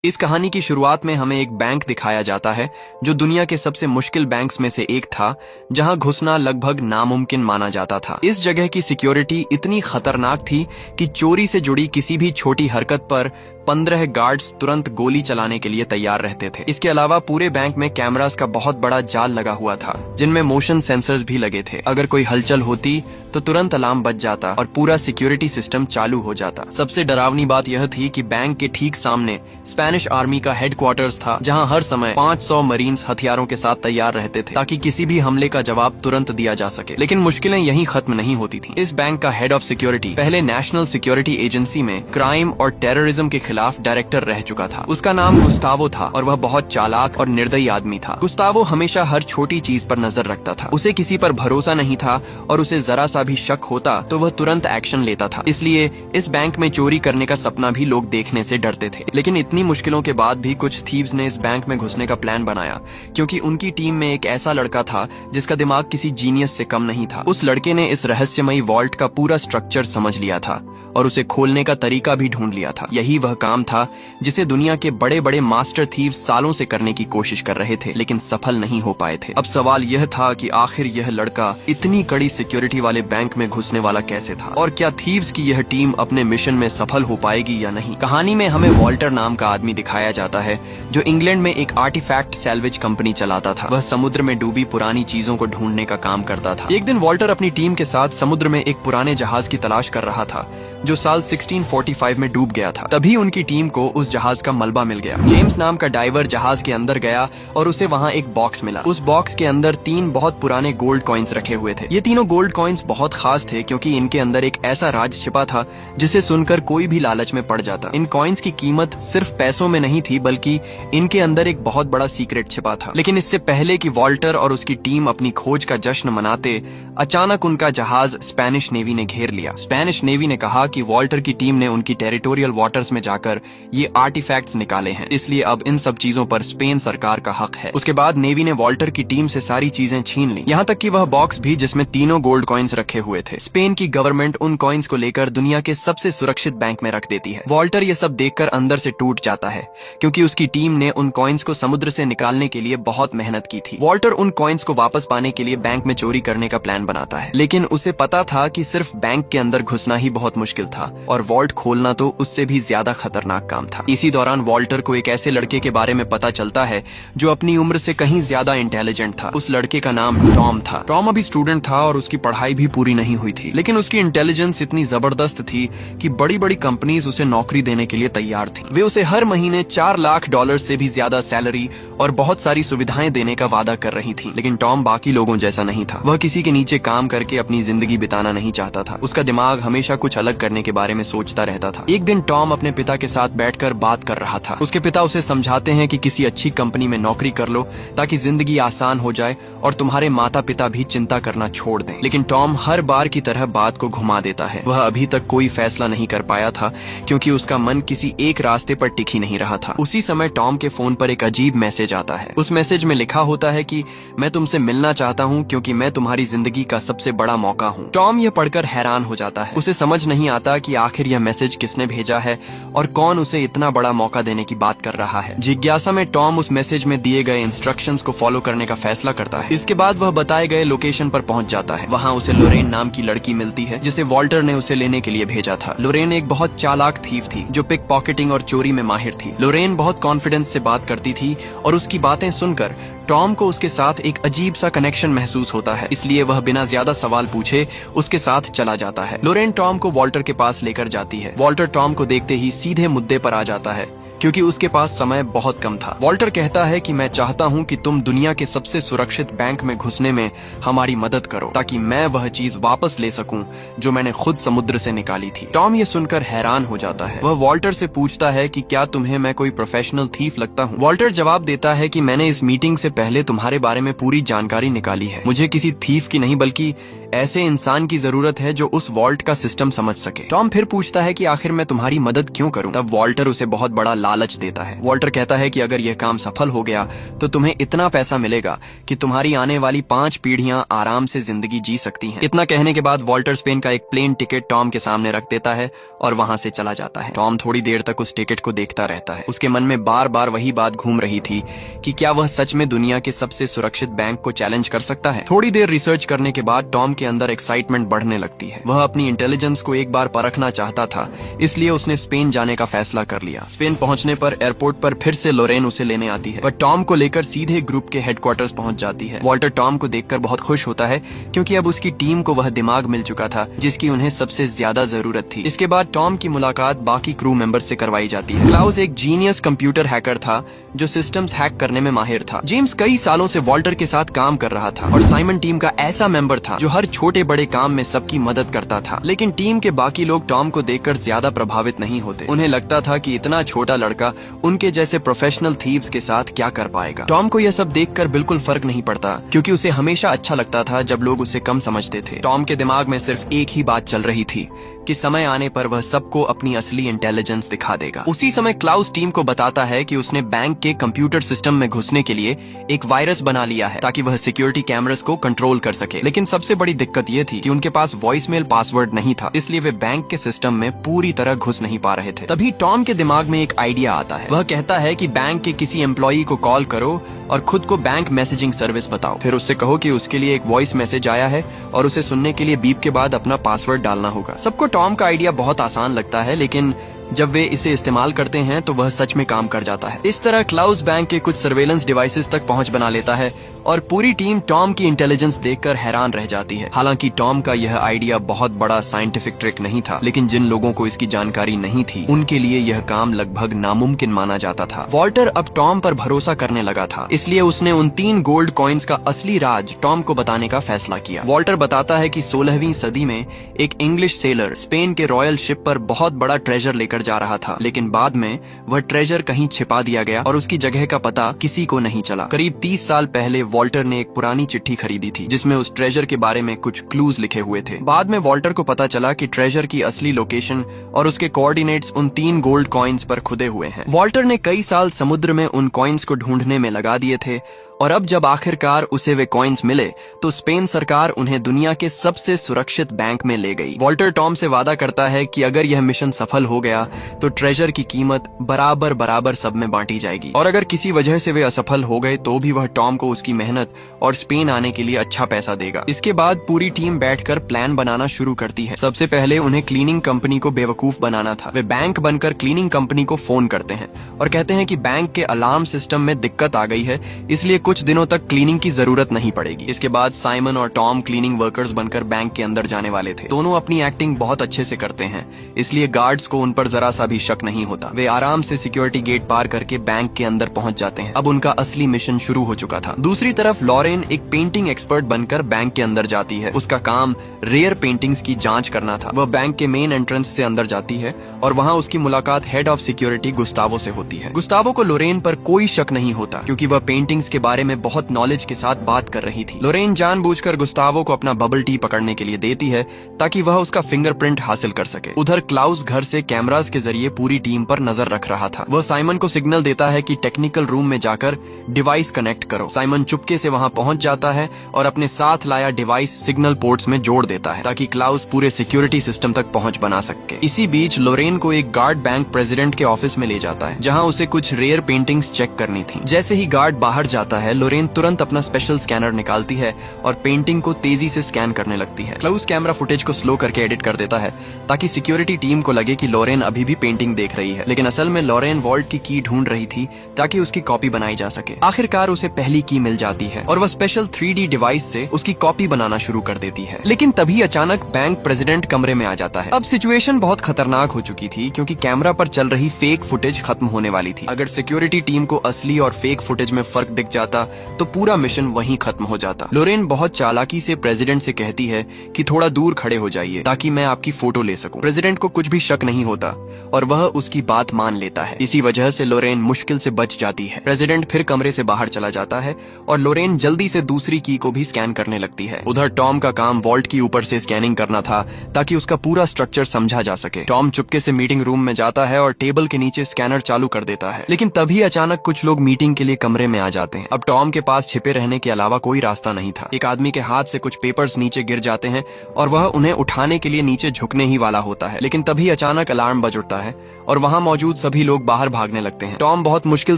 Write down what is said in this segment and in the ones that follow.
इस कहानी की शुरुआत में हमें एक बैंक दिखाया जाता है जो दुनिया के सबसे मुश्किल बैंक्स में से एक था, जहां घुसना लगभग नामुमकिन माना जाता था। इस जगह की सिक्योरिटी इतनी खतरनाक थी कि चोरी से जुड़ी किसी भी छोटी हरकत पर 15 गार्ड्स तुरंत गोली चलाने के लिए तैयार रहते थे। इसके अलावा पूरे बैंक में कैमरास का बहुत बड़ा जाल लगा हुआ था, जिनमें मोशन सेंसर्स भी लगे थे। अगर कोई हलचल होती तो तुरंत अलार्म बज जाता और पूरा सिक्योरिटी सिस्टम चालू हो जाता। सबसे डरावनी बात यह थी कि बैंक के ठीक सामने स्पेनिश आर्मी का हेडक्वार्टर्स था, जहां हर समय 500 मरीन्स हथियारों के साथ तैयार रहते थे ताकि किसी भी हमले का जवाब तुरंत दिया जा सके। लेकिन मुश्किलें यहीं खत्म नहीं होती थीं। इस बैंक का हेड ऑफ सिक्योरिटी पहले नेशनल सिक्योरिटी एजेंसी में क्राइम और टेररिज्म के खिलाफ डायरेक्टर रह चुका था। उसका नाम गुस्तावो था और वह बहुत चालाक और निर्दयी आदमी था। गुस्तावो हमेशा हर छोटी चीज पर नजर रखता था। उसे किसी पर भरोसा नहीं था और उसे जरा सा भी शक होता तो वह तुरंत एक्शन लेता था। इसलिए इस बैंक में चोरी करने का सपना भी लोग देखने से डरते थे। लेकिन इतनी मुश्किलों के बाद भी कुछ थीव्स ने इस बैंक में घुसने का प्लान बनाया, क्योंकि उनकी टीम में एक ऐसा लड़का था जिसका दिमाग किसी जीनियस से कम नहीं था। उस लड़के ने इस रहस्यमयी वॉल्ट का पूरा स्ट्रक्चर समझ लिया था और उसे खोलने का तरीका भी ढूंढ लिया था। यही वह काम था जिसे दुनिया के बड़े बड़े मास्टर थीव्स सालों से करने की कोशिश कर रहे थे, लेकिन सफल नहीं हो पाए थे। अब सवाल यह था कि आखिर यह लड़का इतनी कड़ी सिक्योरिटी वाले बैंक में घुसने वाला कैसे था, और क्या थीव्स की यह टीम अपने मिशन में सफल हो पाएगी या नहीं। कहानी में हमें वॉल्टर नाम का आदमी दिखाया जाता है जो इंग्लैंड में एक आर्टिफैक्ट सैल्वेज कंपनी चलाता था। वह समुद्र में डूबी पुरानी चीजों को ढूंढने का काम करता था। एक दिन वॉल्टर अपनी टीम के साथ समुद्र में एक पुराने जहाज की तलाश कर रहा था जो साल 1645 में डूब गया था। तभी उनकी टीम को उस जहाज का मलबा मिल गया। जेम्स नाम का डाइवर जहाज के अंदर गया और उसे वहाँ एक बॉक्स मिला। उस बॉक्स के अंदर 3 बहुत पुराने गोल्ड कॉइन्स रखे हुए थे। ये तीनों गोल्ड कॉइन्स बहुत खास थे क्योंकि इनके अंदर एक ऐसा राज छिपा था जिसे सुनकर कोई भी लालच में पड़ जाता। इन कॉइन्स की कीमत सिर्फ पैसों में नहीं थी, बल्कि इनके अंदर एक बहुत बड़ा सीक्रेट छिपा था। लेकिन इससे पहले कि वॉल्टर और उसकी टीम अपनी खोज का जश्न मनाते, अचानक उनका जहाज स्पेनिश नेवी ने घेर लिया। स्पेनिश नेवी ने कहा कि वॉल्टर की टीम ने उनकी टेरिटोरियल वाटर्स में जाकर ये आर्टिफैक्ट्स निकाले हैं, इसलिए अब इन सब चीजों पर स्पेन सरकार का हक है। उसके बाद नेवी ने वॉल्टर की टीम से सारी चीजें छीन ली, यहाँ तक कि वह बॉक्स भी जिसमें तीनों गोल्ड कॉइन्स रखे हुए थे। स्पेन की गवर्नमेंट उन कॉइन्स को लेकर दुनिया के सबसे सुरक्षित बैंक में रख देती है। वॉल्टर ये सब देखकर अंदर से टूट जाता है क्योंकि उसकी टीम ने उन कॉइन्स को समुद्र से निकालने के लिए बहुत मेहनत की थी। वॉल्टर उन कॉइन्स को वापस पाने के लिए बैंक में चोरी करने का प्लान बनाता है, लेकिन उसे पता था कि सिर्फ बैंक के अंदर घुसना ही बहुत मुश्किल था और वॉल्ट खोलना तो उससे भी ज्यादा खतरनाक काम था। इसी दौरान वॉल्टर को एक ऐसे लड़के के बारे में पता चलता है जो अपनी उम्र से कहीं ज्यादा इंटेलिजेंट था। उस लड़के का नाम टॉम था। टॉम अभी स्टूडेंट था और उसकी पढ़ाई भी पूरी नहीं हुई थी, लेकिन उसकी इंटेलिजेंस इतनी जबरदस्त थी कि बड़ी बड़ी कंपनीज उसे नौकरी देने के लिए तैयार थी। वे उसे हर महीने $4 लाख से भी ज्यादा सैलरी और बहुत सारी सुविधाएं देने का वादा कर रही थी। लेकिन टॉम बाकी लोगों जैसा नहीं था। वह किसी के नीचे काम करके अपनी जिंदगी बिताना नहीं चाहता था। उसका दिमाग हमेशा कुछ अलग करने के बारे में सोचता रहता था। एक दिन टॉम अपने पिता के साथ बैठकर बात कर रहा था। उसके पिता उसे समझाते हैं कि किसी अच्छी कंपनी में नौकरी कर लो ताकि जिंदगी आसान हो जाए और तुम्हारे माता पिता भी चिंता करना छोड़ दें। लेकिन टॉम हर बार की तरह बात को घुमा देता है। वह अभी तक कोई फैसला नहीं कर पाया था क्योंकि उसका मन किसी एक रास्ते पर टिक ही नहीं रहा था। उसी समय टॉम के फोन पर एक अजीब मैसेज आता है। उस मैसेज में लिखा होता है कि मैं तुमसे मिलना चाहता हूँ क्योंकि मैं तुम्हारी जिंदगी का सबसे बड़ा मौका हूँ। टॉम यह पढ़कर हैरान हो जाता है। उसे समझ नहीं आता कि आखिर यह मैसेज किसने भेजा है और कौन उसे इतना बड़ा मौका देने की बात कर रहा है। जिज्ञासा में टॉम उस मैसेज में दिए गए इंस्ट्रक्शंस को फॉलो करने का फैसला करता है। इसके बाद वह बताए गए लोकेशन पर पहुंच जाता है। वहां उसे लोरेन नाम की लड़की मिलती है जिसे वॉल्टर ने उसे लेने के लिए भेजा था। लोरेन एक बहुत चालाक थीव थी जो पिक पॉकेटिंग और चोरी में माहिर थी। लोरेन बहुत कॉन्फिडेंस से बात करती थी और उसकी बातें सुनकर टॉम को उसके साथ एक अजीब सा कनेक्शन महसूस होता है, इसलिए वह बिना ज्यादा सवाल पूछे उसके साथ चला जाता है। लोरेन टॉम को वॉल्टर के पास लेकर जाती है। वॉल्टर टॉम को देखते ही सीधे मुद्दे पर आ जाता है क्योंकि उसके पास समय बहुत कम था। वॉल्टर कहता है कि मैं चाहता हूं कि तुम दुनिया के सबसे सुरक्षित बैंक में घुसने में हमारी मदद करो ताकि मैं वह चीज वापस ले सकूं जो मैंने खुद समुद्र से निकाली थी। टॉम ये सुनकर हैरान हो जाता है। वह वॉल्टर से पूछता है कि क्या तुम्हें मैं कोई प्रोफेशनल थीफ लगता हूँ। वॉल्टर जवाब देता है कि मैंने इस मीटिंग से पहले तुम्हारे बारे में पूरी जानकारी निकाली है। मुझे किसी थीफ की नहीं बल्कि ऐसे इंसान की जरूरत है जो उस वॉल्ट का सिस्टम समझ सके। टॉम फिर पूछता है कि आखिर मैं तुम्हारी मदद क्यों करूं? तब वॉल्टर उसे बहुत बड़ा लालच देता है। वॉल्टर कहता है कि अगर यह काम सफल हो गया तो तुम्हें इतना पैसा मिलेगा कि तुम्हारी आने वाली 5 पीढ़ियां आराम से जिंदगी जी सकती हैं। इतना कहने के बाद वॉल्टर स्पेन का एक प्लेन टिकट टॉम के सामने रख देता है और वहां से चला जाता है। टॉम थोड़ी देर तक उस टिकट को देखता रहता है। उसके मन में बार बार वही बात घूम रही थी कि क्या वह सच में दुनिया के सबसे सुरक्षित बैंक को चैलेंज कर सकता है। थोड़ी देर रिसर्च करने के बाद टॉम के अंदर एक्साइटमेंट बढ़ने लगती है। वह अपनी इंटेलिजेंस को एक बार परखना चाहता था, इसलिए उसने स्पेन जाने का फैसला कर लिया। स्पेन पहुंचने पर एयरपोर्ट पर फिर से लोरेन उसे लेने आती है। वह टॉम को लेकर सीधे ग्रुप के हेडक्वार्टर्स पहुंच जाती है। वॉल्टर टॉम को देखकर बहुत खुश होता है क्योंकि अब उसकी टीम को वह दिमाग मिल चुका था जिसकी उन्हें सबसे ज्यादा जरूरत थी। इसके बाद टॉम की मुलाकात बाकी क्रू मेंबर से करवाई जाती है। क्लाउस एक जीनियस कंप्यूटर हैकर था जो सिस्टम्स हैक करने में माहिर था। जेम्स कई सालों से वॉल्टर के साथ काम कर रहा था और साइमन टीम का ऐसा मेंबर था जो हर छोटे बड़े काम में सबकी मदद करता था। लेकिन टीम के बाकी लोग टॉम को देखकर ज्यादा प्रभावित नहीं होते। उन्हें लगता था कि इतना छोटा लड़का उनके जैसे प्रोफेशनल थीव्स के साथ क्या कर पाएगा। टॉम को यह सब देखकर बिल्कुल फर्क नहीं पड़ता क्योंकि उसे हमेशा अच्छा लगता था जब लोग उसे कम समझते थे। टॉम के दिमाग में सिर्फ एक ही बात चल रही थी कि समय आने पर वह सबको अपनी असली इंटेलिजेंस दिखा देगा। उसी समय क्लाउस टीम को बताता है कि उसने बैंक के कंप्यूटर सिस्टम में घुसने के लिए एक वायरस बना लिया है ताकि वह सिक्योरिटी कैमरास को कंट्रोल कर सके। लेकिन सबसे बड़ी दिक्कत यह थी कि उनके पास वॉइसमेल पासवर्ड नहीं था, इसलिए वे बैंक के सिस्टम में पूरी तरह घुस नहीं पा रहे थे। तभी टॉम के दिमाग में एक आइडिया आता है। वह कहता है कि बैंक के किसी एम्प्लॉई को कॉल करो और खुद को बैंक मैसेजिंग सर्विस बताओ। फिर उससे कहो कि उसके लिए एक वॉइस मैसेज आया है और उसे सुनने के लिए बीप के बाद अपना पासवर्ड डालना होगा। सबको टॉम का आइडिया बहुत आसान लगता है, लेकिन जब वे इसे इस्तेमाल करते हैं तो वह सच में काम कर जाता है। इस तरह क्लाउस बैंक के कुछ सर्वेलेंस डिवाइसेस तक पहुंच बना लेता है और पूरी टीम टॉम की इंटेलिजेंस देखकर हैरान रह जाती है। हालांकि टॉम का यह आइडिया बहुत बड़ा साइंटिफिक ट्रिक नहीं था, लेकिन जिन लोगों को इसकी जानकारी नहीं थी उनके लिए यह काम लगभग नामुमकिन माना जाता था। वॉल्टर अब टॉम पर भरोसा करने लगा था, इसलिए उसने उन 3 गोल्ड कॉइन्स का असली राज टॉम को बताने का फैसला किया। वॉल्टर बताता है कि 16वीं सदी में एक इंग्लिश सेलर स्पेन के रॉयल शिप पर बहुत बड़ा ट्रेजर लेकर जा रहा था, लेकिन बाद में वह ट्रेजर कहीं छिपा दिया गया और उसकी जगह का पता किसी को नहीं चला। करीब 30 साल पहले वॉल्टर ने एक पुरानी चिट्ठी खरीदी थी जिसमें उस ट्रेजर के बारे में कुछ क्लूज लिखे हुए थे। बाद में वॉल्टर को पता चला कि ट्रेजर की असली लोकेशन और उसके कोऑर्डिनेट्स उन 3 गोल्ड कॉइन्स पर खुदे हुए हैं। वॉल्टर ने कई साल समुद्र में उन कॉइन्स को ढूंढने में लगा दिए थे और अब जब आखिरकार उसे वे कॉइन्स मिले तो स्पेन सरकार उन्हें दुनिया के सबसे सुरक्षित बैंक में ले गई। वॉल्टर टॉम से वादा करता है कि अगर यह मिशन सफल हो गया तो ट्रेजर की कीमत बराबर बराबर सब में बांटी जाएगी, और अगर किसी वजह से वे असफल हो गए तो भी वह टॉम को उसकी मेहनत और स्पेन आने के लिए अच्छा पैसा देगा। इसके बाद पूरी टीम बैठकर प्लान बनाना शुरू करती है। सबसे पहले उन्हें क्लीनिंग कंपनी को बेवकूफ बनाना था। वे बैंक बनकर क्लीनिंग कंपनी को फोन करते हैं और कहते हैं कि बैंक के अलार्म सिस्टम में दिक्कत आ गई है, इसलिए कुछ दिनों तक क्लीनिंग की जरूरत नहीं पड़ेगी। इसके बाद साइमन और टॉम क्लीनिंग वर्कर्स बनकर बैंक के अंदर जाने वाले थे। दोनों अपनी एक्टिंग बहुत अच्छे से करते हैं, इसलिए गार्ड्स को उन पर जरा सा भी शक नहीं होता। वे आराम से सिक्योरिटी गेट पार करके बैंक के अंदर पहुंच जाते हैं। अब उनका असली मिशन शुरू हो चुका था। दूसरी तरफ लॉरेन एक पेंटिंग एक्सपर्ट बनकर बैंक के अंदर जाती है। उसका काम रेयर पेंटिंग्स की जांच करना था। वह बैंक के मेन एंट्रेंस से अंदर जाती है और वहां उसकी मुलाकात हेड ऑफ सिक्योरिटी गुस्तावो से होती है। गुस्तावो को लोरेन पर कोई शक नहीं होता क्योंकि वह पेंटिंग्स के बारे में बहुत नॉलेज के साथ बात कर रही थी। लोरेन जानबूझकर गुस्तावो को अपना बबल टी पकड़ने के लिए देती है ताकि वह उसका फिंगरप्रिंट हासिल कर सके। उधर क्लाउस घर से कैमरास के जरिए पूरी टीम पर नजर रख रहा था। वह साइमन को सिग्नल देता है कि टेक्निकल रूम में जाकर डिवाइस कनेक्ट करो। साइमन चुपके से वहां पहुंच जाता है और अपने साथ लाया डिवाइस सिग्नल पोर्ट्स में जोड़ देता है ताकि क्लाउस पूरे सिक्योरिटी सिस्टम तक पहुंच बना सके। इसी बीच लोरेन को एक गार्ड बैंक प्रेसिडेंट के ऑफिस में ले जाता है जहां उसे कुछ रेयर पेंटिंग्स चेक करनी थी। जैसे ही गार्ड बाहर जाता है लोरेन तुरंत अपना स्पेशल स्कैनर निकालती है और पेंटिंग को तेजी से स्कैन करने लगती है। क्लाउस कैमरा फुटेज को स्लो करके एडिट कर देता है ताकि सिक्योरिटी टीम को लगे कि लोरेन अभी भी पेंटिंग देख रही है, लेकिन असल में लोरेन वॉल्ट की की ढूंढ रही थी ताकि उसकी कॉपी बनाई जा सके। आखिरकार उसे पहली की मिल जाती है और वह स्पेशल 3D डिवाइस से उसकी कॉपी बनाना शुरू कर देती है। लेकिन तभी अचानक बैंक प्रेसिडेंट कमरे में आ जाता है। अब सिचुएशन बहुत खतरनाक हो चुकी थी क्योंकि कैमरा पर चल रही फेक फुटेज खत्म होने वाली थी। अगर सिक्योरिटी टीम को असली और फेक फुटेज में फर्क दिख जाता जाता तो पूरा मिशन वहीं खत्म हो जाता। लोरेन बहुत चालाकी से प्रेसिडेंट से कहती है कि थोड़ा दूर खड़े हो जाइए ताकि मैं आपकी फोटो ले सकूं। प्रेसिडेंट को कुछ भी शक नहीं होता और वह उसकी बात मान लेता है। इसी वजह से लोरेन मुश्किल से बच जाती है। प्रेसिडेंट फिर कमरे से बाहर चला जाता है और लोरेन जल्दी से दूसरी की को भी स्कैन करने लगती है। उधर टॉम का काम वॉल्ट की ऊपर से स्कैनिंग करना था ताकि उसका पूरा स्ट्रक्चर समझा जा सके। टॉम चुपके से मीटिंग रूम में जाता है और टेबल के नीचे स्कैनर चालू कर देता है, लेकिन तभी अचानक कुछ लोग मीटिंग के लिए कमरे में आ जाते हैं। अब टॉम के पास छिपे रहने के अलावा कोई रास्ता नहीं था। एक आदमी के हाथ से कुछ पेपर्स नीचे गिर जाते हैं और वह उन्हें उठाने के लिए नीचे झुकने ही वाला होता है, लेकिन तभी अचानक अलार्म बज उठता है और वहां मौजूद सभी लोग बाहर भागने लगते हैं। टॉम बहुत मुश्किल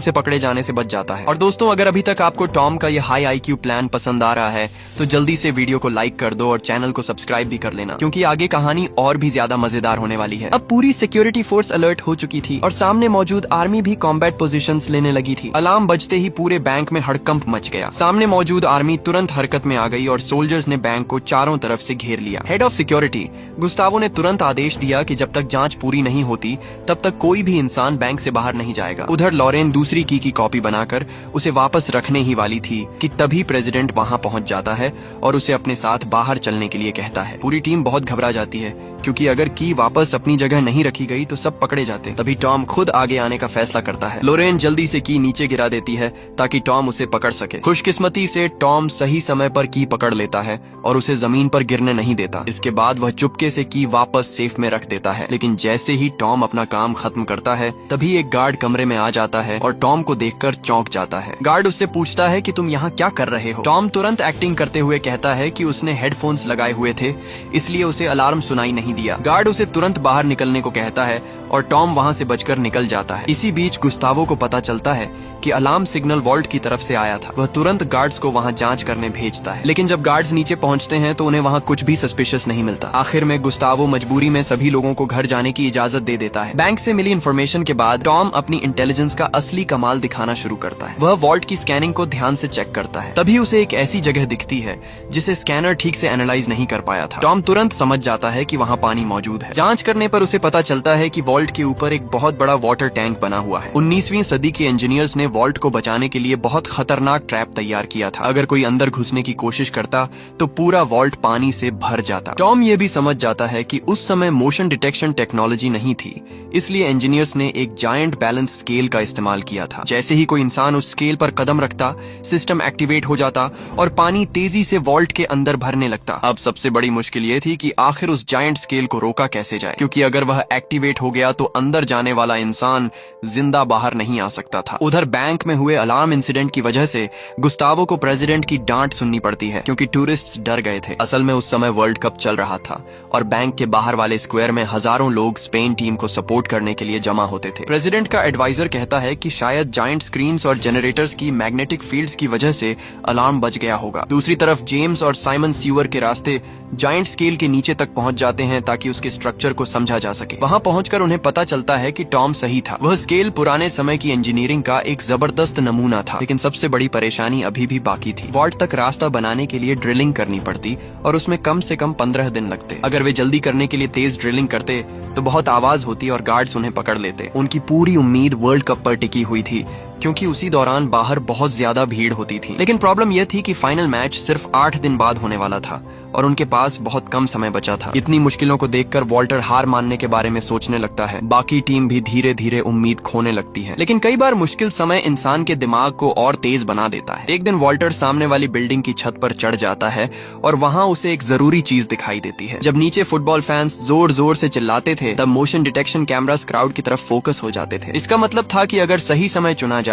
से पकड़े जाने से बच जाता है। और दोस्तों, अगर अभी तक आपको टॉम का यह हाई IQ प्लान पसंद आ रहा है तो जल्दी से वीडियो को लाइक कर दो और चैनल को सब्सक्राइब भी कर लेना, क्योंकि आगे कहानी और भी ज्यादा मजेदार होने वाली है। अब पूरी सिक्योरिटी फोर्स अलर्ट हो चुकी थी और सामने मौजूद आर्मी भी कॉम्बैट पोजीशंस लेने लगी थी। अलार्म बजते ही पूरे बैंक में हड़कंप मच गया। सामने मौजूद आर्मी तुरंत हरकत में आ गई और सोल्जर्स ने बैंक को चारों तरफ से घेर लिया। हेड ऑफ सिक्योरिटी गुस्तावो ने तुरंत आदेश दिया कि जब तक जांच पूरी नहीं होती तब तक कोई भी इंसान बैंक से बाहर नहीं जाएगा। उधर लॉरेन दूसरी की कॉपी बनाकर उसे वापस रखने ही वाली थी कि तभी प्रेसिडेंट वहां पहुंच जाता है और उसे अपने साथ बाहर चलने के लिए कहता है। पूरी टीम बहुत घबरा जाती है क्योंकि अगर की वापस अपनी जगह नहीं रखी गई तो सब पकड़े जाते। तभी टॉम खुद आगे आने का फैसला करता है। लोरेन जल्दी से की नीचे गिरा देती है ताकि टॉम उसे पकड़ सके। खुशकिस्मती से टॉम सही समय पर की पकड़ लेता है और उसे जमीन पर गिरने नहीं देता। इसके बाद वह चुपके से की वापस सेफ में रख देता है, लेकिन जैसे ही टॉम अपना काम खत्म करता है तभी एक गार्ड कमरे में आ जाता है और टॉम को देखकर चौंक जाता है। गार्ड उससे पूछता है कि तुम यहाँ क्या कर रहे हो। टॉम तुरंत एक्टिंग करते हुए कहता है कि उसने हेडफोन्स लगाए हुए थे, इसलिए उसे अलार्म सुनाई नहीं दिया। गार्ड उसे तुरंत बाहर निकलने को कहता है और टॉम वहां से बचकर निकल जाता है। इसी बीच गुस्तावो को पता चलता है कि अलार्म सिग्नल वॉल्ट की तरफ से आया था। वह तुरंत गार्ड्स को वहां जांच करने भेजता है, लेकिन जब गार्ड्स नीचे पहुंचते हैं तो उन्हें वहां कुछ भी सस्पिशियस नहीं मिलता। आखिर में गुस्तावो मजबूरी में सभी लोगों को घर जाने की इजाजत दे देता है। बैंक से मिली इन्फॉर्मेशन के बाद टॉम अपनी इंटेलिजेंस का असली कमाल दिखाना शुरू करता है। वह वॉल्ट की स्कैनिंग को ध्यान से चेक करता है। तभी उसे एक ऐसी जगह दिखती है जिसे स्कैनर ठीक से एनालाइज नहीं कर पाया था। टॉम तुरंत समझ जाता है कि वहां पानी मौजूद है। जांच करने पर उसे पता चलता है कि वॉल्ट के ऊपर एक बहुत बड़ा वाटर टैंक बना हुआ है। 19वीं सदी के इंजीनियर्स ने वॉल्ट को बचाने के लिए बहुत खतरनाक ट्रैप तैयार किया था। अगर कोई अंदर घुसने की कोशिश करता तो पूरा वॉल्ट पानी से भर जाता। टॉम ये भी समझ जाता है कि उस समय मोशन डिटेक्शन टेक्नोलॉजी नहीं थी, इसलिए इंजीनियर्स ने एक जायंट बैलेंस स्केल का इस्तेमाल किया था। जैसे ही कोई इंसान उस स्केल पर कदम रखता, सिस्टम एक्टिवेट हो जाता और पानी तेजी से वॉल्ट के अंदर भरने लगता। अब सबसे बड़ी मुश्किल ये थी कि आखिर उस जायंट स्केल को रोका कैसे जाए, क्योंकि अगर वह एक्टिवेट हो गया तो अंदर जाने वाला इंसान जिंदा बाहर नहीं आ सकता था। उधर बैंक में हुए अलार्म इंसिडेंट की वजह से गुस्तावो को प्रेसिडेंट की डांट सुननी पड़ती है, क्योंकि टूरिस्ट्स डर गए थे। असल में उस समय वर्ल्ड कप चल रहा था और बैंक के बाहर वाले स्क्वायर में हजारों लोग स्पेन टीम को सपोर्ट करने के लिए जमा होते थे। प्रेसिडेंट का एडवाइजर कहता है कि शायद जायंट स्क्रीन्स और जनरेटर्स की मैग्नेटिक फील्ड्स की वजह से अलार्म बज गया होगा। दूसरी तरफ जेम्स और साइमन सीवर के रास्ते जायंट स्केल के नीचे तक पहुंच जाते हैं ताकि उसके स्ट्रक्चर को समझा जा सके। वहां पहुंचकर उन्हें पता चलता है कि टॉम सही था। वह स्केल पुराने समय की इंजीनियरिंग का एक जबरदस्त नमूना था, लेकिन सबसे बड़ी परेशानी अभी भी बाकी थी। वॉल्ट तक रास्ता बनाने के लिए ड्रिलिंग करनी पड़ती और उसमें कम से कम 15 दिन लगते। अगर वे जल्दी करने के लिए तेज ड्रिलिंग करते तो बहुत आवाज होती और गार्ड्स उन्हें पकड़ लेते। उनकी पूरी उम्मीद वर्ल्ड कप पर टिकी हुई थी, क्योंकि उसी दौरान बाहर बहुत ज्यादा भीड़ होती थी। लेकिन प्रॉब्लम यह थी कि फाइनल मैच सिर्फ 8 दिन बाद होने वाला था और उनके पास बहुत कम समय बचा था। इतनी मुश्किलों को देखकर वॉल्टर हार मानने के बारे में सोचने लगता है। बाकी टीम भी धीरे धीरे उम्मीद खोने लगती है, लेकिन कई बार मुश्किल समय इंसान के दिमाग को और तेज बना देता है। एक दिन वॉल्टर सामने वाली बिल्डिंग की छत पर चढ़ जाता है और वहाँ उसे एक जरूरी चीज दिखाई देती है। जब नीचे फुटबॉल फैंस जोर जोर से चिल्लाते थे तब मोशन डिटेक्शन कैमरास क्राउड की तरफ फोकस हो जाते थे। इसका मतलब था कि अगर सही समय चुना जाए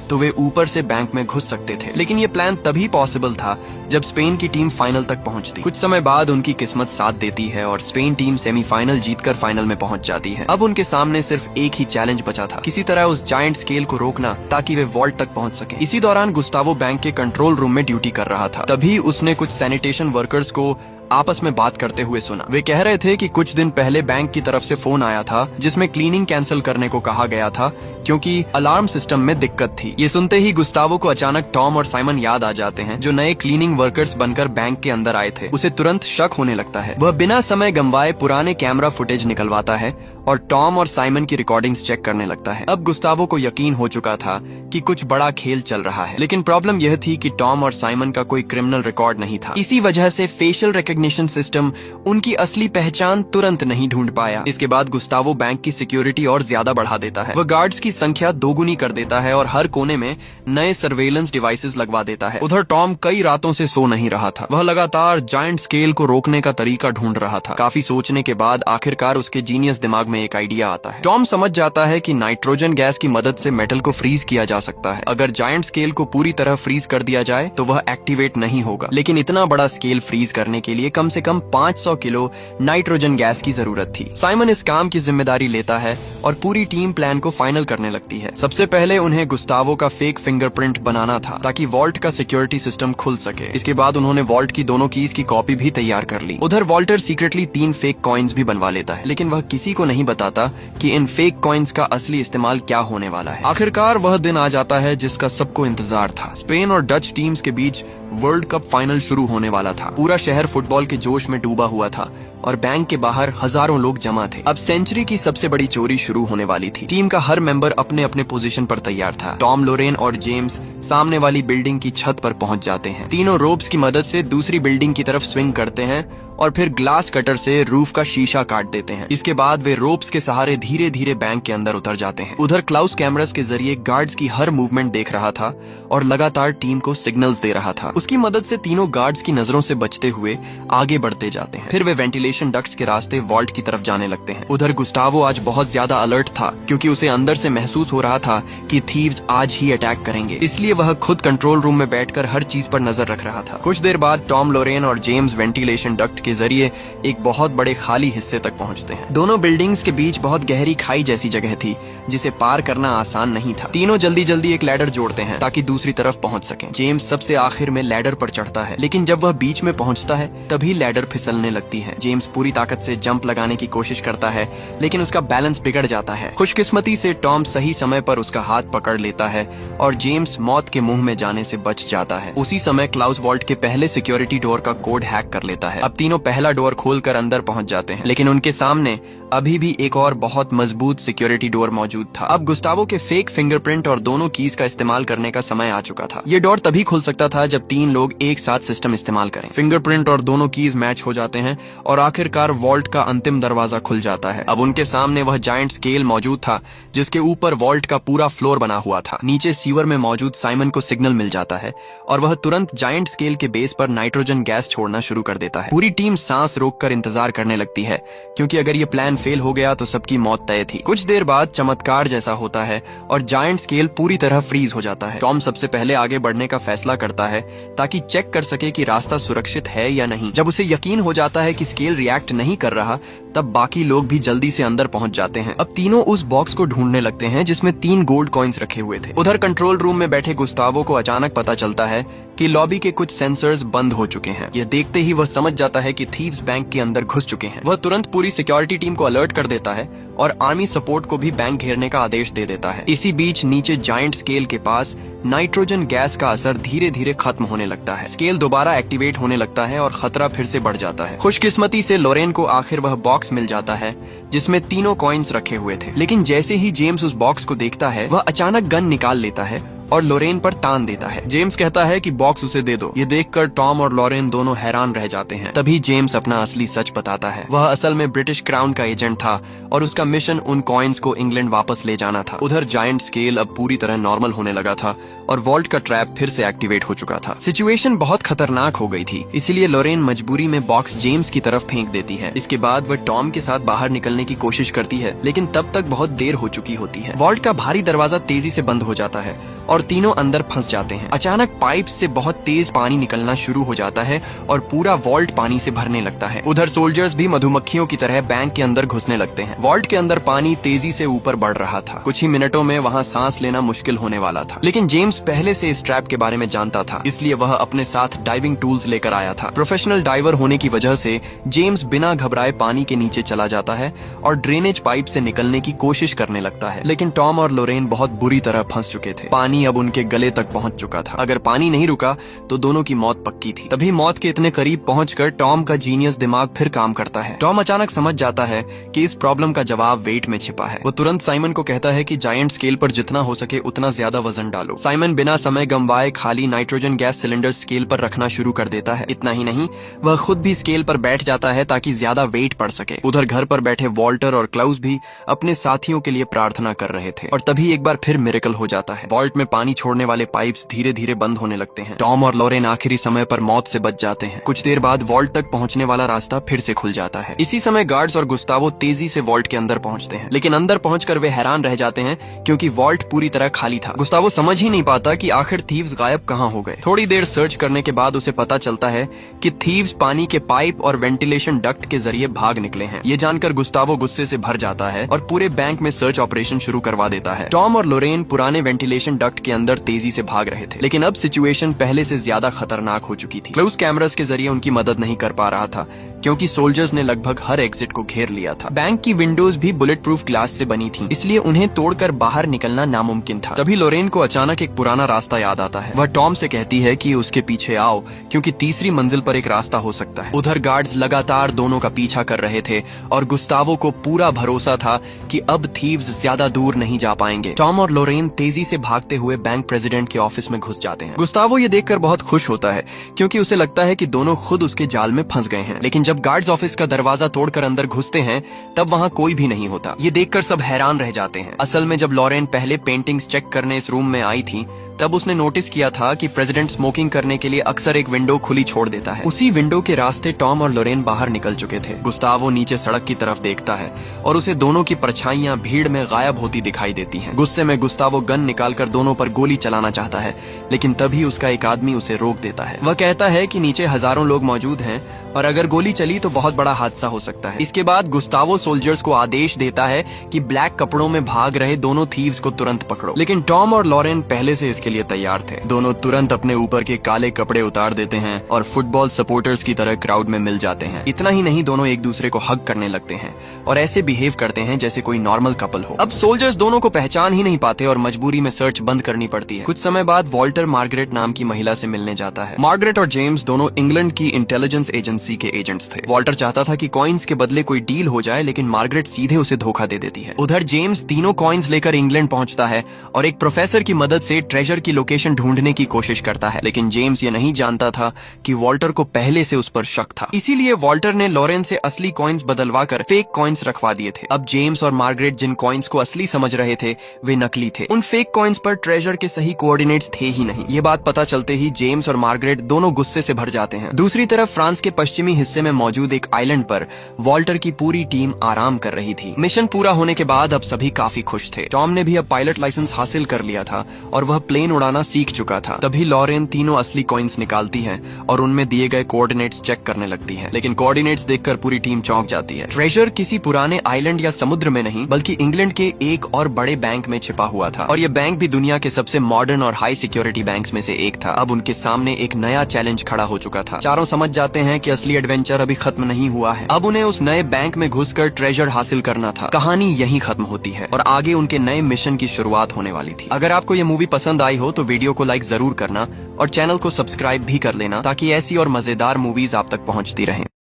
तो वे ऊपर से बैंक में घुस सकते थे। लेकिन ये प्लान तभी पॉसिबल था जब स्पेन की टीम फाइनल तक पहुंचती। कुछ समय बाद उनकी किस्मत साथ देती है और स्पेन टीम सेमीफाइनल जीतकर फाइनल में पहुंच जाती है। अब उनके सामने सिर्फ एक ही चैलेंज बचा था, किसी तरह उस जायंट स्केल को रोकना ताकि वे वॉल्ट तक पहुंच सके। इसी दौरान गुस्तावो बैंक के कंट्रोल रूम में ड्यूटी कर रहा था। तभी उसने कुछ सैनिटेशन वर्कर्स को आपस में बात करते हुए सुना। वे कह रहे थे कि कुछ दिन पहले बैंक की तरफ से फोन आया था जिसमें क्लीनिंग कैंसिल करने को कहा गया था क्योंकि अलार्म सिस्टम में दिक्कत थी। ये सुनते ही गुस्तावो को अचानक टॉम और साइमन याद आ जाते हैं जो नए क्लीनिंग वर्कर्स बनकर बैंक के अंदर आए थे। उसे तुरंत शक होने लगता है। वह बिना समय गंवाए पुराने कैमरा फुटेज निकलवाता है और टॉम और साइमन की रिकॉर्डिंग्स चेक करने लगता है। अब गुस्तावो को यकीन हो चुका था कि कुछ बड़ा खेल चल रहा है, लेकिन प्रॉब्लम यह थी कि टॉम और साइमन का कोई क्रिमिनल रिकॉर्ड नहीं था। इसी वजह से फेशियल रिकॉग्निशन सिस्टम उनकी असली पहचान तुरंत नहीं ढूंढ पाया। इसके बाद गुस्तावो बैंक की सिक्योरिटी और ज्यादा बढ़ा देता है। वह गार्ड्स की संख्या दोगुनी कर देता है और हर कोने में नए सर्वेलेंस डिवाइसेस लगवा देता है। उधर टॉम कई रातों से सो नहीं रहा था। वह लगातार जायंट स्केल को रोकने का तरीका ढूंढ रहा था। काफी सोचने के बाद आखिरकार उसके जीनियस दिमाग में एक आइडिया आता है। टॉम समझ जाता है कि नाइट्रोजन गैस की मदद से मेटल को फ्रीज किया जा सकता है। अगर जायंट स्केल को पूरी तरह फ्रीज कर दिया जाए तो वह एक्टिवेट नहीं होगा, लेकिन इतना बड़ा स्केल फ्रीज करने के लिए कम से कम 500 किलो नाइट्रोजन गैस की जरूरत थी। साइमन इस काम की जिम्मेदारी लेता है और पूरी टीम प्लान को फाइनल करने लगती है। सबसे पहले उन्हें गुस्तावो का फेक फिंगरप्रिंट बनाना था ताकि वॉल्ट का सिक्योरिटी सिस्टम खुल सके। इसके बाद उन्होंने वॉल्ट की दोनों कीज की कॉपी भी तैयार कर ली। उधर वॉल्टर सीक्रेटली 3 फेक कॉइन्स भी बनवा लेता है, लेकिन वह किसी को नहीं बताता कि इन फेक कॉइन्स का असली इस्तेमाल क्या होने वाला है। आखिरकार वह दिन आ जाता है जिसका सबको इंतजार था। स्पेन और डच टीम्स के बीच वर्ल्ड कप फाइनल शुरू होने वाला था। पूरा शहर फुटबॉल के जोश में डूबा हुआ था और बैंक के बाहर हजारों लोग जमा थे। अब सेंचुरी की सबसे बड़ी चोरी शुरू होने वाली थी। टीम का हर मेंबर अपने अपने पोजीशन पर तैयार था। टॉम, लोरेन और जेम्स सामने वाली बिल्डिंग की छत पर पहुंच जाते हैं। तीनों रोप्स की मदद से दूसरी बिल्डिंग की तरफ स्विंग करते हैं और फिर ग्लास कटर से रूफ का शीशा काट देते हैं। इसके बाद वे रोप्स के सहारे धीरे धीरे बैंक के अंदर उतर जाते हैं। उधर क्लाउस कैमरास के जरिए गार्ड्स की हर मूवमेंट देख रहा था और लगातार टीम को सिग्नल्स दे रहा था। उसकी मदद से तीनों गार्ड्स की नजरों से बचते हुए आगे बढ़ते जाते हैं। फिर वे वेंटिलेशन डक्ट्स के रास्ते वॉल्ट की तरफ जाने लगते हैं। उधर गुस्तावो आज बहुत ज्यादा अलर्ट था क्योंकि उसे अंदर से महसूस हो रहा था कि थीव्स आज ही अटैक करेंगे। इसलिए वह खुद कंट्रोल रूम में बैठकर हर चीज पर नजर रख रहा था। कुछ देर बाद टॉम, लोरेन और जेम्स वेंटिलेशन डक्ट के जरिए एक बहुत बड़े खाली हिस्से तक पहुंचते हैं। दोनों बिल्डिंग्स के बीच बहुत गहरी खाई जैसी जगह थी जिसे पार करना आसान नहीं था। तीनों जल्दी जल्दी एक लैडर जोड़ते हैं ताकि दूसरी तरफ पहुंच सकें। जेम्स सबसे आखिर में लैडर पर चढ़ता है, लेकिन जब वह बीच में पहुंचता है तभी लैडर फिसलने लगती है। जेम्स पूरी ताकत से जंप लगाने की कोशिश करता है, लेकिन उसका बैलेंस बिगड़ जाता है। खुशकिस्मती से टॉम सही समय पर उसका हाथ पकड़ लेता है और जेम्स मौत के मुंह में जाने से बच जाता है। उसी समय क्लाउस वॉल्ट के पहले सिक्योरिटी डोर का कोड हैक कर लेता है। अब तीनों पहला डोर खोलकर अंदर पहुंच जाते हैं, लेकिन उनके सामने अभी भी एक और बहुत मजबूत सिक्योरिटी डोर मौजूद था। अब गुस्तावो के फेक फिंगरप्रिंट और दोनों कीज का इस्तेमाल करने का समय आ चुका था। ये डोर तभी खुल सकता था जब 3 लोग एक साथ सिस्टम इस्तेमाल करें। फिंगरप्रिंट और दोनों कीज मैच हो जाते हैं और आखिरकार वॉल्ट का अंतिम दरवाजा खुल जाता है। अब उनके सामने वह जायंट स्केल मौजूद था जिसके ऊपर वॉल्ट का पूरा फ्लोर बना हुआ था। नीचे सीवर में मौजूद साइमन को सिग्नल मिल जाता है और वह तुरंत जायंट स्केल के बेस पर नाइट्रोजन गैस छोड़ना शुरू कर देता है। पूरी टीम सांस रोककर इंतजार करने लगती है क्योंकि अगर ये प्लान फेल हो गया तो सबकी मौत तय थी। कुछ देर बाद चमत्कार जैसा होता है और जायंट स्केल पूरी तरह फ्रीज हो जाता है। टॉम सबसे पहले आगे बढ़ने का फैसला करता है ताकि चेक कर सके कि रास्ता सुरक्षित है या नहीं। जब उसे यकीन हो जाता है कि स्केल रिएक्ट नहीं कर रहा, तब बाकी लोग भी जल्दी से अंदर पहुंच जाते हैं। अब तीनों उस बॉक्स को ढूंढने लगते हैं जिसमें 3 गोल्ड कॉइन्स रखे हुए थे। उधर कंट्रोल रूम में बैठे गुस्तावो को अचानक पता चलता है कि लॉबी के कुछ सेंसर्स बंद हो चुके हैं। यह देखते ही वह समझ जाता है कि थीव्स बैंक के अंदर घुस चुके हैं। वह तुरंत पूरी सिक्योरिटी टीम को अलर्ट कर देता है और आर्मी सपोर्ट को भी बैंक घेरने का आदेश दे देता है। इसी बीच नीचे जायंट स्केल के पास नाइट्रोजन गैस का असर धीरे धीरे खत्म होने लगता है। स्केल दोबारा एक्टिवेट होने लगता है और खतरा फिर से बढ़ जाता है। खुशकिस्मती से लोरेन को आखिर वह बॉक्स मिल जाता है जिसमें 3 कॉइन्स रखे हुए थे, लेकिन जैसे ही जेम्स उस बॉक्स को देखता है वह अचानक गन निकाल लेता है और लोरेन पर तान देता है। जेम्स कहता है कि बॉक्स उसे दे दो। ये देखकर टॉम और लोरेन दोनों हैरान रह जाते हैं। तभी जेम्स अपना असली सच बताता है। वह असल में ब्रिटिश क्राउन का एजेंट था और उसका मिशन उन कॉइन्स को इंग्लैंड वापस ले जाना था। उधर जायंट स्केल अब पूरी तरह नॉर्मल होने लगा था और वॉल्ट का ट्रैप फिर से एक्टिवेट हो चुका था। सिचुएशन बहुत खतरनाक हो गई थी, इसीलिए लोरेन मजबूरी में बॉक्स जेम्स की तरफ फेंक देती है। इसके बाद वह टॉम के साथ बाहर निकलने की कोशिश करती है, लेकिन तब तक बहुत देर हो चुकी होती है। वॉल्ट का भारी दरवाजा तेजी से बंद हो जाता है और और तीनों अंदर फंस जाते हैं। अचानक पाइप से बहुत तेज पानी निकलना शुरू हो जाता है और पूरा वॉल्ट पानी से भरने लगता है। उधर सोल्जर्स भी मधुमक्खियों की तरह बैंक के अंदर घुसने लगते हैं। वॉल्ट के अंदर पानी तेजी से ऊपर बढ़ रहा था। कुछ ही मिनटों में वहाँ सांस लेना मुश्किल होने वाला था, लेकिन जेम्स पहले से इस ट्रैप के बारे में जानता था, इसलिए वह अपने साथ डाइविंग टूल्स लेकर आया था। प्रोफेशनल डाइवर होने की वजह से जेम्स बिना घबराए पानी के नीचे चला जाता है और ड्रेनेज पाइप से निकलने की कोशिश करने लगता है। लेकिन टॉम और लोरेन बहुत बुरी तरह फंस चुके थे। पानी अब उनके गले तक पहुंच चुका था। अगर पानी नहीं रुका तो दोनों की मौत पक्की थी। तभी मौत के इतने करीब पहुंचकर टॉम का जीनियस दिमाग फिर काम करता है। टॉम अचानक समझ जाता है कि इस प्रॉब्लम का जवाब वेट में छिपा है। वो तुरंत साइमन को कहता है कि जायंट स्केल पर जितना हो सके उतना ज्यादा वजन डालो। साइमन बिना समय गंवाए खाली नाइट्रोजन गैस सिलेंडर स्केल पर रखना शुरू कर देता है। इतना ही नहीं, वह खुद भी स्केल पर बैठ जाता है ताकि ज्यादा वेट पड़ सके। उधर घर पर बैठे वॉल्टर और क्लाउस भी अपने साथियों के लिए प्रार्थना कर रहे थे और तभी एक बार फिर मिरेकल हो जाता है। वॉल्ट में पानी छोड़ने वाले पाइप्स धीरे धीरे बंद होने लगते हैं। टॉम और लोरेन आखिरी समय पर मौत से बच जाते हैं। कुछ देर बाद वॉल्ट तक पहुंचने वाला रास्ता फिर से खुल जाता है। इसी समय गार्ड्स और गुस्तावो तेजी से वॉल्ट के अंदर पहुंचते हैं, लेकिन अंदर पहुंचकर वे हैरान रह जाते हैं क्योंकि वॉल्ट पूरी तरह खाली था। गुस्तावो समझ ही नहीं पाता कि आखिर थीव्स गायब कहां हो गए। थोड़ी देर सर्च करने के बाद उसे पता चलता है कि थीव्स पानी के पाइप और वेंटिलेशन डक्ट के जरिए भाग निकले हैं। ये जानकर गुस्तावो गुस्से से भर जाता है और पूरे बैंक में सर्च ऑपरेशन शुरू करवा देता है। टॉम और लोरेन पुराने वेंटिलेशन डक्ट के अंदर तेजी से भाग रहे थे, लेकिन अब सिचुएशन पहले से ज्यादा खतरनाक हो चुकी थी। क्लोज कैमरास के जरिए उनकी मदद नहीं कर पा रहा था क्योंकि सोल्जर्स ने लगभग हर एग्जिट को घेर लिया था। बैंक की विंडोज भी बुलेट प्रूफ ग्लास से बनी थी, इसलिए उन्हें तोड़कर बाहर निकलना नामुमकिन था। तभी लोरेन को अचानक एक पुराना रास्ता याद आता है। वह टॉम से कहती है कि उसके पीछे आओ क्योंकि तीसरी मंजिल पर एक रास्ता हो सकता है। उधर गार्ड्स लगातार दोनों का पीछा कर रहे थे और गुस्तावो को पूरा भरोसा था कि अब थीव्स ज्यादा दूर नहीं जा पाएंगे। टॉम और लोरेन तेजी से भागते हुए बैंक प्रेसिडेंट के ऑफिस में घुस जाते हैं। गुस्तावो ये देखकर बहुत खुश होता है क्योंकि उसे लगता है कि दोनों खुद उसके जाल में फंस गए हैं। लेकिन जब गार्ड्स ऑफिस का दरवाजा तोड़कर अंदर घुसते हैं तब वहाँ कोई भी नहीं होता। ये देखकर सब हैरान रह जाते हैं। असल में जब लॉरेन पहले पेंटिंग्स चेक करने इस रूम में आई थी तब उसने नोटिस किया था कि प्रेसिडेंट स्मोकिंग करने के लिए अक्सर एक विंडो खुली छोड़ देता है। उसी विंडो के रास्ते टॉम और लोरेन बाहर निकल चुके थे। गुस्तावो नीचे सड़क की तरफ देखता है और उसे दोनों की परछाइयां भीड़ में गायब होती दिखाई देती हैं। गुस्से में गुस्तावो गन निकालकर दोनों पर गोली चलाना चाहता है, लेकिन तभी उसका एक आदमी उसे रोक देता है। वह कहता है कि नीचे हजारों लोग मौजूद हैं और अगर गोली चली तो बहुत बड़ा हादसा हो सकता है। इसके बाद गुस्तावो सोल्जर्स को आदेश देता है कि ब्लैक कपड़ों में भाग रहे दोनों थीव्स को तुरंत पकड़ो। लेकिन टॉम और लॉरेन पहले से इसके लिए तैयार थे। दोनों तुरंत अपने ऊपर के काले कपड़े उतार देते हैं और फुटबॉल सपोर्टर्स की तरह क्राउड में मिल जाते हैं। इतना ही नहीं, दोनों एक दूसरे को हग करने लगते हैं और ऐसे बिहेव करते हैं जैसे कोई नॉर्मल कपल हो। अब सोल्जर्स दोनों को पहचान ही नहीं पाते और मजबूरी में सर्च बंद करनी पड़ती है। कुछ समय बाद वॉल्टर मार्गरेट नाम की महिला से मिलने जाता है। मार्गरेट और जेम्स दोनों इंग्लैंड की इंटेलिजेंस एजेंसी के एजेंट्स थे। वॉल्टर चाहता था कि कॉइन्स के बदले कोई डील हो जाए, लेकिन मार्गरेट सीधे उसे धोखा दे देती है। उधर जेम्स तीनों कॉइन्स लेकर इंग्लैंड पहुंचता है और एक प्रोफेसर की मदद से ट्रेजर की लोकेशन ढूंढने की कोशिश करता है। लेकिन जेम्स ये नहीं जानता था कि वॉल्टर को पहले से उस पर शक था। इसीलिए वॉल्टर ने लॉरेन से असली कॉइन्स बदलवा कर फेक कॉइन्स रखवा दिए थे। अब जेम्स और मार्गरेट जिन कॉइन्स को असली समझ रहे थे वे नकली थे। उन फेक कॉइन्स पर ट्रेजर के सही कोऑर्डिनेट्स थे ही नहीं। ये बात पता चलते ही जेम्स और मार्गरेट दोनों गुस्से से भर जाते हैं। दूसरी तरफ फ्रांस के पश्चिमी हिस्से में मौजूद एक आइलैंड पर वॉल्टर की पूरी टीम आराम कर रही थी। मिशन पूरा होने के बाद अब सभी काफी खुश थे। टॉम ने भी अब पायलट लाइसेंस हासिल कर लिया था और वह प्लेन उड़ाना सीख चुका था। तभी लॉरेन तीनों असली कॉइन्स निकालती है और उनमें दिए गए कोऑर्डिनेट्स चेक करने लगती है। लेकिन कोऑर्डिनेट्स देखकर पूरी टीम चौंक जाती है। ट्रेजर किसी पुराने आइलैंड या समुद्र में नहीं बल्कि इंग्लैंड के एक और बड़े बैंक में छिपा हुआ था और यह बैंक भी दुनिया के सबसे मॉडर्न और हाई सिक्योरिटी बैंक्स में से एक था। अब उनके सामने एक नया चैलेंज खड़ा हो चुका था। चारों समझ जाते हैं कि असली एडवेंचर अभी खत्म नहीं हुआ है। अब उन्हें उस नए बैंक में घुसकर ट्रेजर हासिल करना था। कहानी यहीं खत्म होती है और आगे उनके नए मिशन की शुरुआत होने वाली थी। अगर आपको ये मूवी पसंद आई हो तो वीडियो को लाइक जरूर करना और चैनल को सब्सक्राइब भी कर लेना ताकि ऐसी और मजेदार मूवीज आप तक पहुंचती रहें।